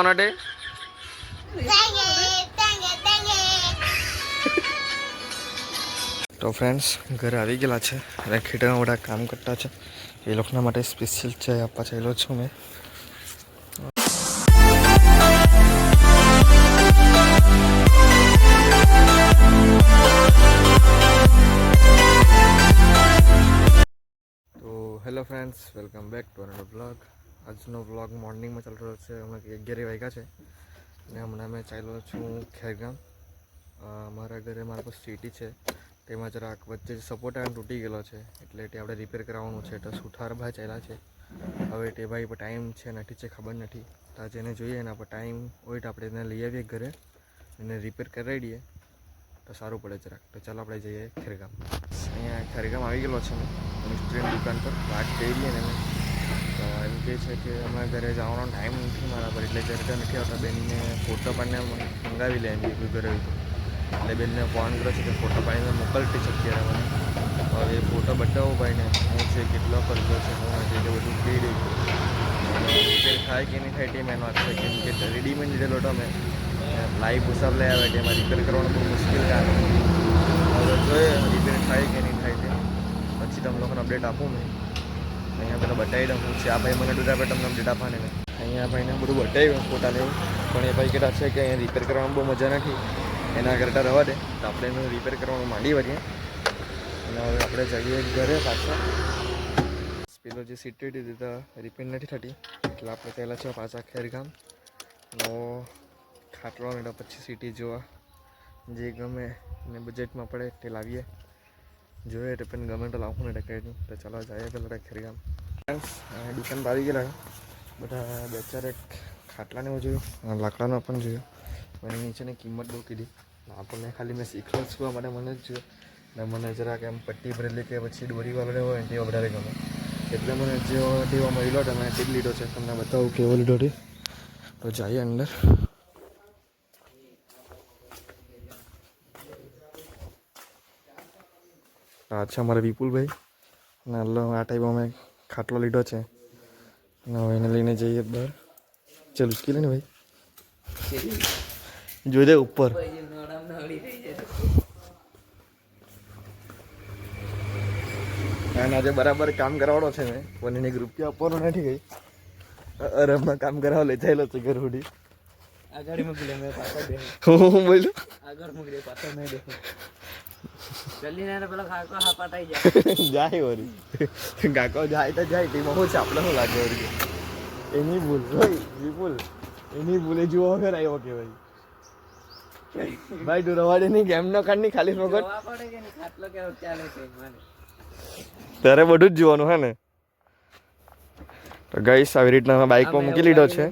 જવાનો તે તો ફ્રેન્ડ્સ ઘરે આવી ગયેલા છે અને ખેતરમાં બધા કામ કરતા છે એ લોકોના માટે સ્પેશિયલ ચાય આપવા ચાલ્યો છું મેં. તો hello friends, welcome back to another blog. આજનો બ્લોગ મોર્નિંગમાં ચાલી રહ્યો છે. હમણાં 11 વાગ્યા છે અને હમણાં મેં ચાલ્યો છું ખેરગામ. મારા ઘરે મારા પાસે સિટી છે, તેમાં જરાક વચ્ચે સપોર્ટ આયર્ન તૂટી ગયેલો છે એટલે તે આપણે રિપેર કરાવવાનું છે. તો સુથારભાઈ ચાલ્યા છે. હવે તે ભાઈ પર ટાઈમ છે નથી છે ખબર નથી. તો આજે એને જોઈએ એના પર ટાઈમ હોય તો આપણે એને લઈ આવીએ ઘરે, એને રિપેર કરાવી દઈએ તો સારું પડે જરાક. તો ચાલો આપણે જઈએ ખેરગામ. અહીંયા ખેરગામ આવી ગયેલો છે મેં મિસ્ત્રીની દુકાન પર. વાત કરી લઈએ ને મેં તો એમ કહે છે કે અમારા ઘરે જવાનો ટાઈમ નથી મારા પર, એટલે ઘરે નથી આવતા. બેનને ફોટો પાડીને મંગાવી લે એમ કોઈ ઘરે હોય તો. એટલે બેનને ફોન કર્યો છે કે ફોટો પાડીને મોકલતી શકીએ મને. હવે એ ફોટો બતાવો ભાઈને હું છે, કેટલો ખર્ચો છે, હું આજે એટલે બધું કહી દઈ. રિપેર થાય કે નહીં થાય તે મેન વાત છે, કેમ કે રેડીમેડ લીધેલો હતો મેં. લાઈવ પુસાબ લઈ આવે તેમાં રિપેર કરવાનું બહુ મુશ્કેલ કામ. હવે જોઈએ રિપેર થાય કે નહીં થાય તે પછી તમે લોકોને અપડેટ આપું મેં. અહીંયા પેલા બતાવી દઉં હું છે. આ ભાઈ મને દૂધ આપે તમને અપડેટ આપવાને મેં. અહીંયા ભાઈને બધું બતાવ્યું ફોટા લેવું, પણ એ ભાઈ કહેતા છે કે અહીંયા રિપેર કરવાનું બહુ મજા નથી, એના કરતાં રહેવા દે. તો આપણે એનું રિપેર કરવાનું માંડી વળીએ અને હવે આપણે જઈએ ઘરે પાછા. પેલો જે સીટી હતી તો રિપેર નથી થતી એટલે આપણે પહેલાં છે પાછા ખેરગામ નવો ખાટલો ને તો પછી સિટી જોવા જે ગમે ને બજેટમાં પડે તે લાવીએ. જોઈએ તો પણ ગમે તો લાવવું ને ટકાયનું. તો ચાલો જઈએ પહેલાં ખેરગામ. દુકાન પર આવી ગયેલા બધા. બે ચાર એક ખાટલાને એવું જોયું, લાકડાનો પણ જોયું. મને નીચેની કિંમત બહુ કીધી. આપણને ખાલી મેં શીખવા છું માટે મને જ જોયું ને મને જરાક એમ પટ્ટી ભરેલી કે પછી દોરીવાળો હોય ને તેવો વધારે ગમે, એટલે મને જેવો તેવો મળ્યો હતો મેં તે જ લીધો છે. તમને બતાવું કેવો લીધો હતી. તો જઈએ અંદર. અચ્છા, મારા વિપુલભાઈ નાલો આ ટાઈપ અમે ખાટલો લીધો છે અને હવે એને લઈને જઈએ બહાર. ચાલ ઉચકી લે ને ભાઈ, જોઈ દે ઉપર. અને આજે બરાબર કામ કરાવવાનો છે મેં, પણ એને રૂપિયા આપવાનો નથી ગઈ. આરામમાં કામ કરાવવા લઈ થયેલો છે ઘર સુધી. આગળ મૂકી લે, મેં પાછળ દે. હું બોલ્યું આગળ મૂકી દે, પાછળ નહીં દે. જલ્દી ને પેલો કાકો હાપાટાઈ જાય જાય વળી. કાકો જાય તો જાય, તેમાં શું છે આપણે શું લાગે વળી. એની ભૂલ ભાઈ વિપુલ, એની ભૂલે જુઓ વગર આવ્યો કે ભાઈ. ભાઈ તું રવાડે નહીં, ગેમ નો કાઢ નહીં, ખાલી ફોકટ તારે બધું જ જોવાનું હે ને. તો ગાઈસ આવી રીતના બાઇકમાં મૂકી લીધો છે.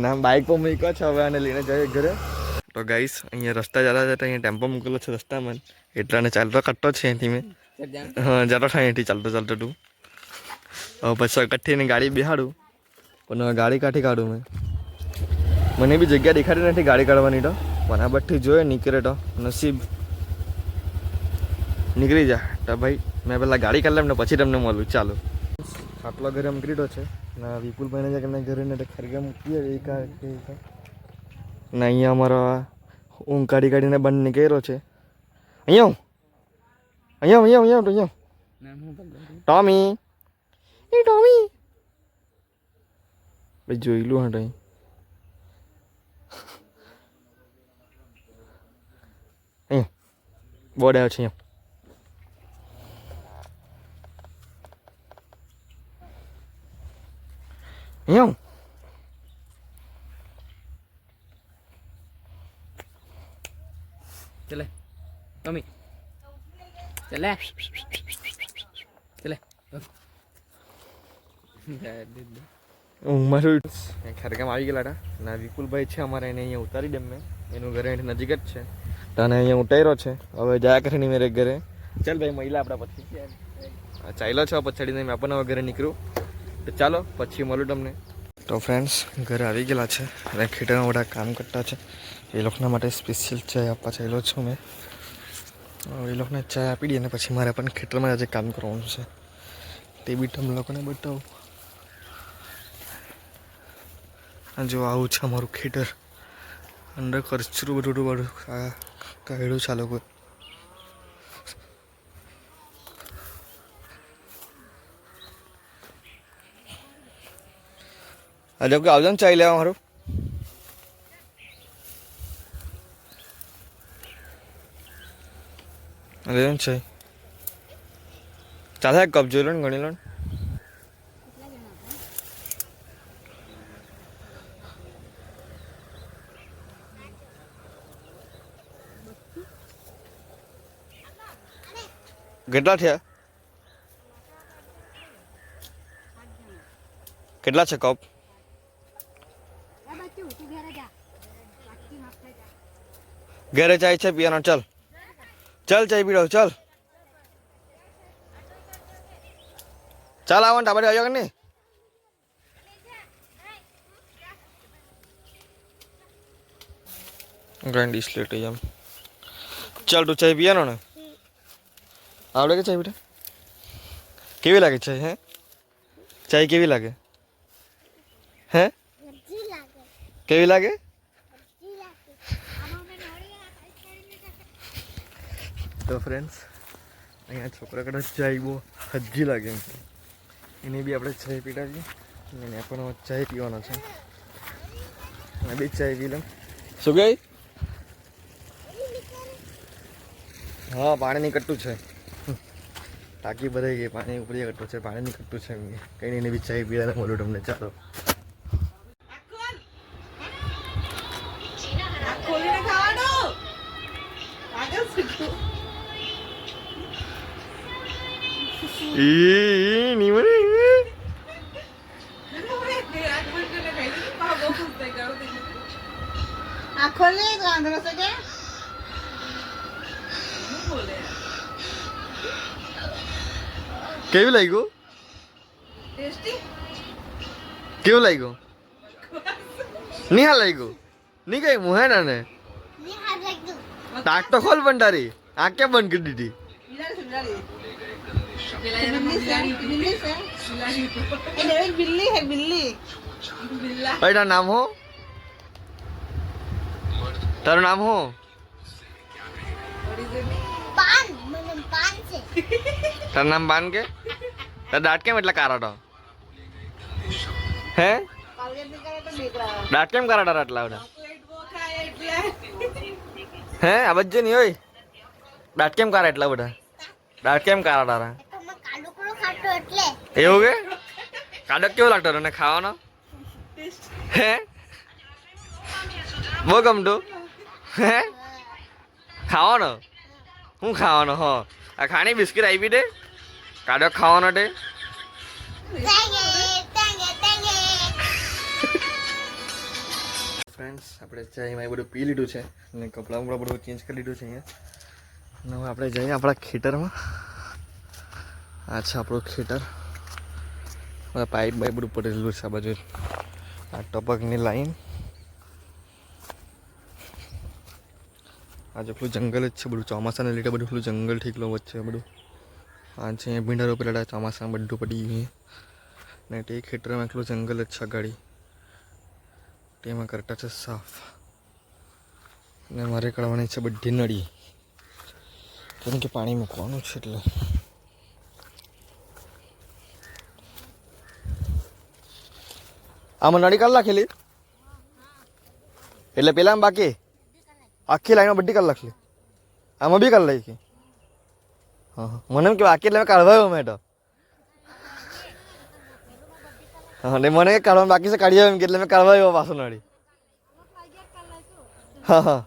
ના બાઇક પર મૂક્યો છે, હવે આને લઈને જઈએ ઘરે. તો ગાઈસ અહીંયા રસ્તા જતા જતા અહીંયા ટેમ્પો મૂકેલો છે રસ્તામાં, એટલાને ચાલતો કાઢતો છે અહીંથી મેં. હા જતો થાય અહીંથી ચાલતો ચાલતો તું. હવે પછી કઠીને ગાડી બેહાડું, પણ હવે ગાડી કાઢી કાઢું મેં. મને બી જગ્યા દેખાડી નથી ગાડી કાઢવાની, તો પણ આ બધી જોઈએ નીકળે તો નસીબ નીકળી જાય. તો ભાઈ મેં પહેલાં ગાડી કાઢી ને પછી તમને મળું. ચાલો ખાટલો ઘરે મૂકી દીધો છે ને વિપુલભાઈને જાય કે ઘરે ને ખેરગામ મૂકીએ એ ને અહીંયા અમારા ઊંઘ કાઢી કાઢીને બંધ નીકળ્યો છે. અહીંયા ટોમી એ ટોમી ભાઈ જોઈલું હા અહીં. અહીંયા બોર્ડ આવ્યો છે. અહીંયા ચલે ટોમી ચલે ચલે મારું ખેરગામ આવી ગયેલા હતા ના વિપુલભાઈ છે અમારે, એને અહીંયા ઉતારી દે મેં. એનું ઘરે નજીક જ છે તો આને અહીંયા ઉતાર્યો છે. હવે જયા કરે નહીં મેરે ઘરે. ચાલ ભાઈ મહિલા આપણા પછી ચાલ્યો છો પછાડીને મેં પણ હવે ઘરે નીકળ્યું. તો ચાલો પછી મળું તમને. તો ફ્રેન્ડ્સ ઘરે આવી ગયેલા છે અને ખેતરમાં બધા કામ કરતા છે. એ લોકોના માટે સ્પેશિયલ ચાય આપવા ચાલ્યો છું મેં. એ લોકોને ચાય આપી દઈએ અને પછી મારે પણ ખેતરમાં આજે કામ કરવાનું છે, તે બી તમે લોકોને બતાવું. જો આવું છે અમારું ખેતર. અંદર ખર્ચરું બધું કાઢ્યું છે આ લોકો. આજે કે આવજો ને ચાઈ લેવા મારું. અરે છે ચાલે કપ જોઈ લો ને ગણી લો ને. કેટલા થયા? કેટલા છે કપ? ઘરે ચાય છે પીવાનો. ચાલ ચાલ ચાય પીડો. ચાલ ચાલ આવવાનું ટાબરે આવ્યો કે નહીં? ગ્રાઇન્ડ સ્લેટ એમ. ચાલ તું ચાય પીવાનો ને? આવડે કે ચાય બેટા? કેવી લાગે ચાય? હે ચાય કેવી લાગે? હે કેવી લાગે? તો ફ્રેન્ડ્સ અહીંયા છોકરા કદાચ ચાય બહુ હજી લાગે એમ. એની બી આપણે ચાય પીતા છીએ અને પણ ચાય પીવાનો છે. મેં બી ચાય પી લઉં. શું ગઈ? હા પાણી નીકળતું છે. ટાંકી ભરાઈ ગઈ, પાણી ઉપરી કટું છે, પાણી નીકળતું છે. કંઈ નહીં બી ચાય પીવાને મળ્યું તમને. ચાલો કેવું લાગ્યું? કેવું લાગ્યું? નિહાલ લાગ્યું? નહીં કઈ મુહેના ને તાક તો ખોલ પણ તારી આંખ કેમ બંધ કરી દીધી? તારું નામ હો? તારું નામ હો? તારું નામ બાન કે? તારા દાંત કેમ એટલા કારા તો? હે દાંત કેમ કારા તારા એટલા બધા? હે આ બજ્જે નહીં હોય દાંત કેમ કારા એટલા બધા? દાંત કેમ કારા તારા? એવું કે? કાડક કેવો લાગતો તને ખાવાનો? હે બહુ ગમતું? હે ખાવાનો? હું ખાવાનો? હો આ ખાણી બિસ્કિટ આપી દે. કાડક ખાવાનો તે. ફ્રેન્ડ્સ આપણે ચાયમાં એ બધું પી લીધું છે અને કપડાં બધું ચેન્જ કરી લીધું છે અહીંયા. અને હવે આપણે જઈએ આપણા ખેતરમાં. આ છે આપણું ખેતર. પાઇપ બાઈપ બધું પડેલું છે આ બાજુ. આ ટપકની લાઈન. આજે પેલું જંગલ જ છે બધું. ચોમાસાને લીધે બધું પેલું જંગલ ઠીકલો વચ્ચે બધું. આ છે ભીંડા રોપેલા ચોમાસામાં બધું પડી ગયું. ને તે ખેતરમાં એટલું જંગલ જ છે ગાડી. તેમાં કરતા છે સાફ. ને મારે કાઢવાની છે બધી નળી, કેમ કે પાણી મૂકવાનું છે એટલે. આમાં નળી કાઢ નાખેલી એટલે પેલામાં બાકી આખી લાઈનમાં બધી કાઢ નાખેલી. આમાં બી કાઢ નાખી. હા હા મને એમ કે બાકી એટલે મેં કાઢવાયો મેં તો. હા ને મને કાઢવાનું બાકી છે કાઢી એમ કે એટલે મેં કાઢવાયો પાછો નળી. હા હા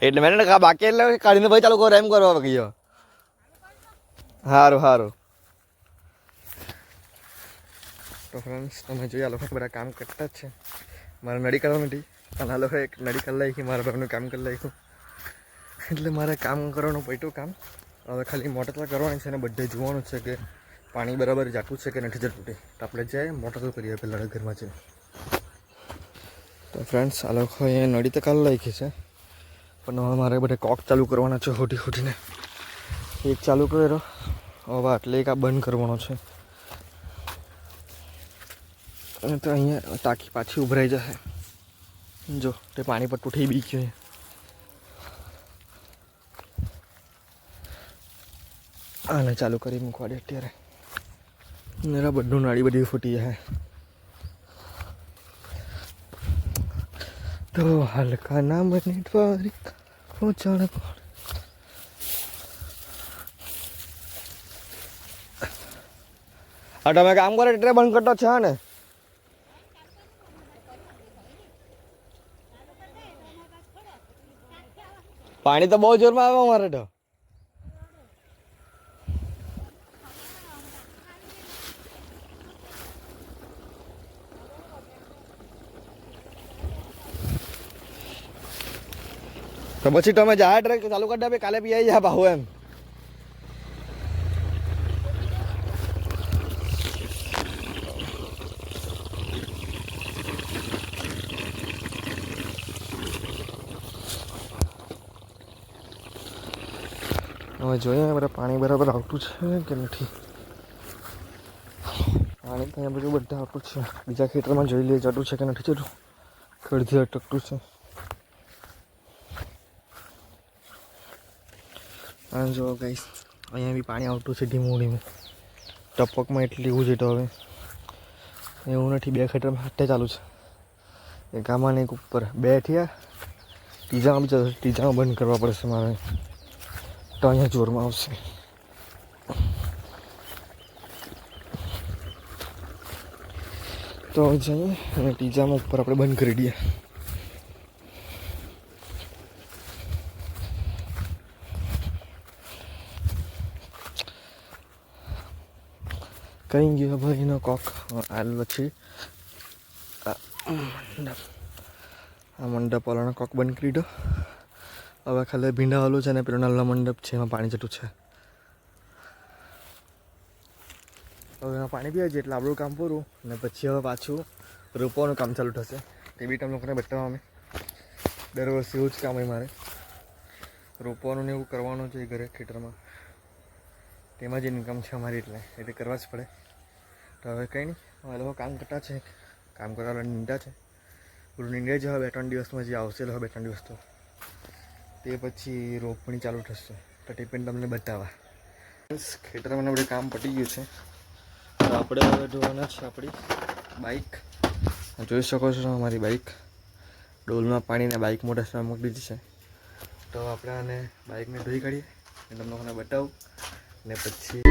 એટલે મેં બાકી એટલે કાઢીને ભાઈ ચાલુ કરો એમ કરવા ગયો. સારું સારું. તો ફ્રેન્ડ્સ તમે જોઈએ આ લોકો બધા કામ કરતા જ છે. મારે નળી કાઢવા નથી પણ આ લોકો એક નળી કાઢી નાખી, મારા ભાઈનું કામ કરી નાખ્યું. એટલે મારે કામ કરવાનું પડ્યું કામ. હવે ખાલી મોટર તો કરવાની છે અને બધે જોવાનું છે કે પાણી બરાબર જાતું છે કે નથી જતું. તો આપણે જાય મોટર તો કરીએ પહેલાં ઘરમાં છે. તો ફ્રેન્ડ્સ આ લોકો અહીંયા નળી તો કાઢી નાખી છે પણ હવે મારે બધા કોક ચાલુ કરવાના છે ખોટીને. એક ચાલુ કર્યો હવે એટલે એક આ બંધ કરવાનો છે. અને તો અહીંયા ટાંકી પાછી ઉભરાઈ જશે. જો તે પાણી પર તૂટી બી ગયું. આને ચાલુ કરી મૂકવા દે અત્યારે. મેરા બધું નાળી બધી ફૂટી જાય. તો હલકા ના બને દ્વારી પહોંચાડ. આ તમે કામ કરો એટલે બંધ કરતો છે ને. પાણી તો બહુ જોરમાં આવે અમારે તો. તો પછી તમે જા ટ્રેક ચાલુ કરી દે, કાલે પી આવી જા બાહુ એમ. હવે જોઈએ બધા પાણી બરાબર આવતું છે કે નથી. પાણી તો અહીંયા બધું બધા આવતું છે. બીજા ખેતરમાં જોઈ લઈએ જતું છે કે નથી જતું. ખડથી અટકતું છે. હા જો ગાઈસ અહીંયા બી પાણી આવતું છે ધીમું ધીમું. ટપકમાં એટલી એવું છે તો હવે એવું નથી. બે ખેતરમાં હાથે ચાલુ છે. એક આમાં ને એક ઉપર. બે થયા. ત્રીજામાં બી ચાલુ. ત્રીજામાં બંધ કરવા પડશે મારે. તો અહીંયા જોરમાં આવશે. તો જઈએ અને ત્રીજામાં ઉપર આપણે બંધ કરી દઈએ. કઈ ગયો ભાઈ એનો કોક આલ પછી આ મંડપ વાળાનો કોક બંધ કરી દો. હવે ખાલી ભીંડાવાળું છે ને પેલો નાનો મંડપ છે એમાં પાણી જતું છે. હવે એમાં પાણી પીએ છે એટલે આપણું કામ પૂરું. અને પછી હવે પાછું રોપવાનું કામ ચાલુ થશે. તે બી તમે લોકોને બતાવવા અમે દર વર્ષે એવું જ કામ હોય મારે. રોપવાનું ને એવું કરવાનું છે ઘરે ખેતરમાં. તેમાં જ ઇન્કમ છે અમારી એટલે કરવા જ પડે. તો હવે કંઈ નહીં. હવે લોકો કામ કરતા છે. કામ કરવા નીંદા છે. પૂરું નીંદાઈ જ હવે 2-3 દિવસમાં જે આવશે. હવે 2-3 દિવસ તો તે પછી રોપણી ચાલુ થશે. તો તે પણ તમને બતાવવા. ખેતરમાં બધું કામ પતી ગયું છે. તો આપણે હવે ધોવાના છે આપણી બાઇક. જોઈ શકો છો અમારી બાઇક. ડોલમાં પાણીને બાઇક મોટા મૂકી દીધી છે. તો આપણે આને બાઇકને ધોઈ કાઢીએ અને તમને લોકોને બતાવું. ને પછી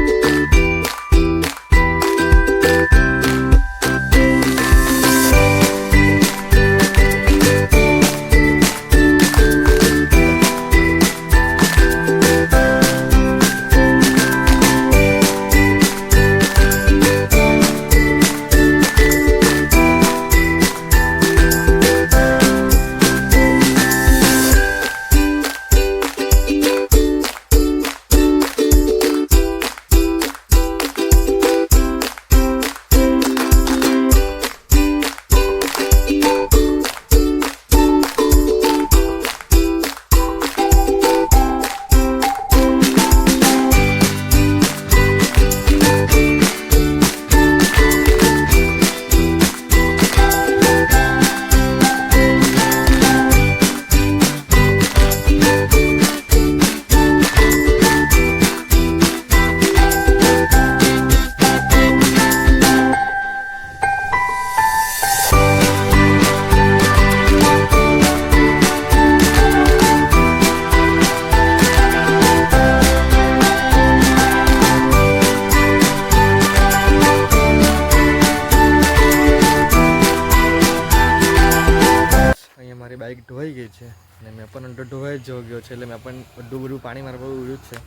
બાઇક ધોવાઈ ગઈ છે અને મેં પણ અંદર ધોવાઈ જ ગયો છે. એટલે મેં પણ બધું પાણી મારા પર ઉડ્યું જ છે.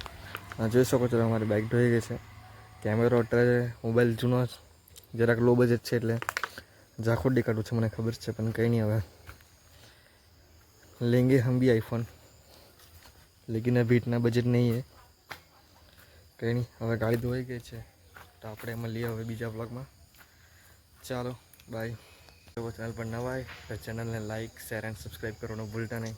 જોઈ શકો છો મારી બાઇક ધોઈ ગઈ છે. કેમેરો અત્યારે મોબાઈલ જૂનો જરાક લો બજેટ છે એટલે ઝાખું દેખાડું છે મને ખબર છે. પણ કંઈ નહીં. હવે લેંગે હમ બી આઈફોન લેકિન અભી इतना બજેટ નહીં है. કંઈ નહીં. હવે ગાડી ધોવાઈ ગઈ છે તો આપણે મળીએ હવે બીજા બ્લોગમાં. ચાલો બાય. ચેનલ પર નવા હોય તો ચેનલને લાઇક શેર એન્ડ સબસ્ક્રાઈબ કરવાનું ભૂલતા નહીં.